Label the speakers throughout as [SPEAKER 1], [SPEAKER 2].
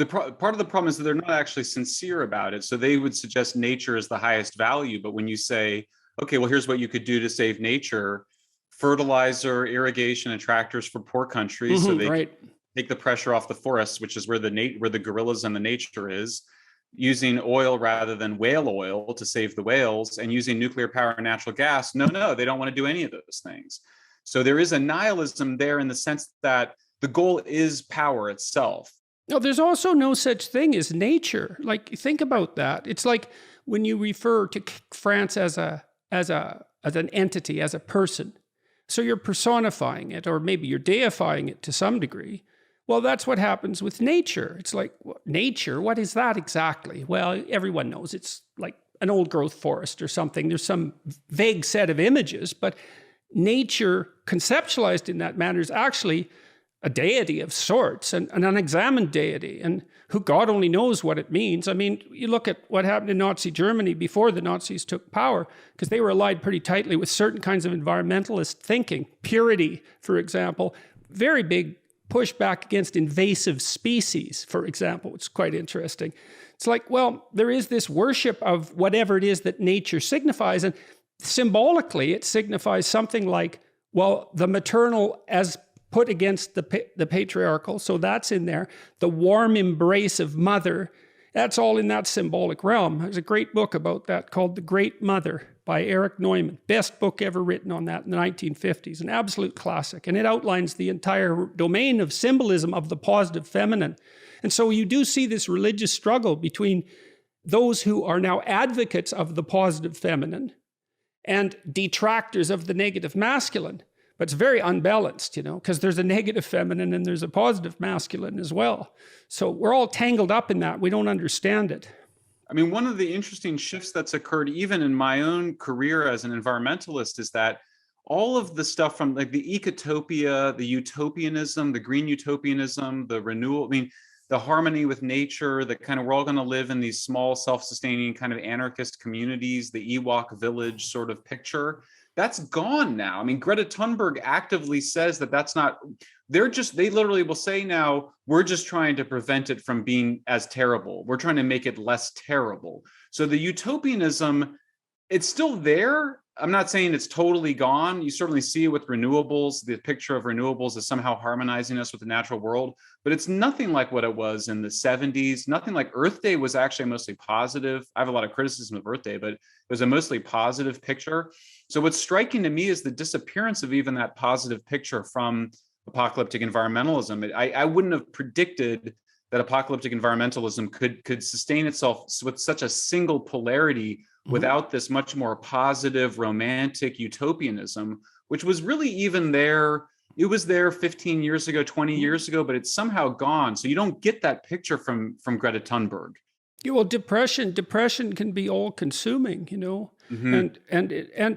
[SPEAKER 1] Part of the problem is that they're not actually sincere about it. So they would suggest nature is the highest value. But when you say, okay, well, here's what you could do to save nature: fertilizer, irrigation, and tractors for poor countries, so they can take the pressure off the forests, which is where the gorillas and the nature is, using oil rather than whale oil to save the whales, and using nuclear power and natural gas. No, they don't want to do any of those things. So there is a nihilism there in the sense that the goal is power itself.
[SPEAKER 2] No, there's also no such thing as nature. Like, think about that. It's like when you refer to France as an entity, as a person. So you're personifying it, or maybe you're deifying it to some degree. Well, that's what happens with nature. It's like, nature, what is that exactly? Well, everyone knows it's like an old growth forest or something. There's some vague set of images, but nature conceptualized in that manner is actually a deity of sorts, an unexamined deity, and who God only knows what it means. I mean, you look at what happened in Nazi Germany before the Nazis took power, because they were allied pretty tightly with certain kinds of environmentalist thinking. Purity, for example, very big pushback against invasive species, for example. It's quite interesting. It's like, well, there is this worship of whatever it is that nature signifies, and symbolically it signifies something like, well, the maternal as put against the patriarchal, so that's in there. The warm embrace of mother, that's all in that symbolic realm. There's a great book about that called The Great Mother by Erich Neumann. Best book ever written on that in the 1950s, an absolute classic. And it outlines the entire domain of symbolism of the positive feminine. And so you do see this religious struggle between those who are now advocates of the positive feminine and detractors of the negative masculine. But it's very unbalanced, you know, because there's a negative feminine and there's a positive masculine as well. So we're all tangled up in that. We don't understand it.
[SPEAKER 1] I mean, one of the interesting shifts that's occurred even in my own career as an environmentalist is that all of the stuff from like the ecotopia, the utopianism, the green utopianism, the renewal, I mean, the harmony with nature, the kind of we're all going to live in these small self-sustaining kind of anarchist communities, the Ewok village sort of picture, that's gone now. I mean, Greta Thunberg actively says that that's not, they literally will say now, we're just trying to prevent it from being as terrible. We're trying to make it less terrible. So the utopianism, it's still there. I'm not saying it's totally gone. You certainly see it with renewables. The picture of renewables is somehow harmonizing us with the natural world, but it's nothing like what it was in the 70s. Nothing like Earth Day was actually mostly positive. I have a lot of criticism of Earth Day, but it was a mostly positive picture. So what's striking to me is the disappearance of even that positive picture from apocalyptic environmentalism. I wouldn't have predicted that apocalyptic environmentalism could sustain itself with such a single polarity without this much more positive, romantic utopianism, which was really even there. It was there 15 years ago, 20 years ago, but it's somehow gone. So you don't get that picture from Greta Thunberg.
[SPEAKER 2] Yeah, well, depression can be all consuming, you know, and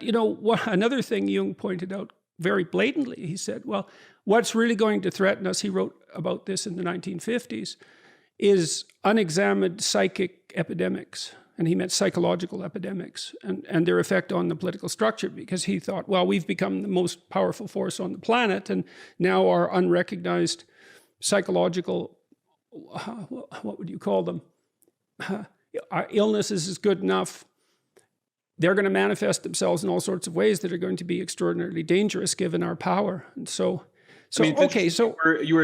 [SPEAKER 2] you know, another thing Jung pointed out very blatantly, he said, well, what's really going to threaten us, he wrote about this in the 1950s, is unexamined psychic epidemics. And he meant psychological epidemics and their effect on the political structure, because he thought, well, we've become the most powerful force on the planet, and now our unrecognized psychological, what would you call them? Our illnesses is good enough. They're going to manifest themselves in all sorts of ways that are going to be extraordinarily dangerous given our power. And so
[SPEAKER 1] I mean,
[SPEAKER 2] okay, so
[SPEAKER 1] you were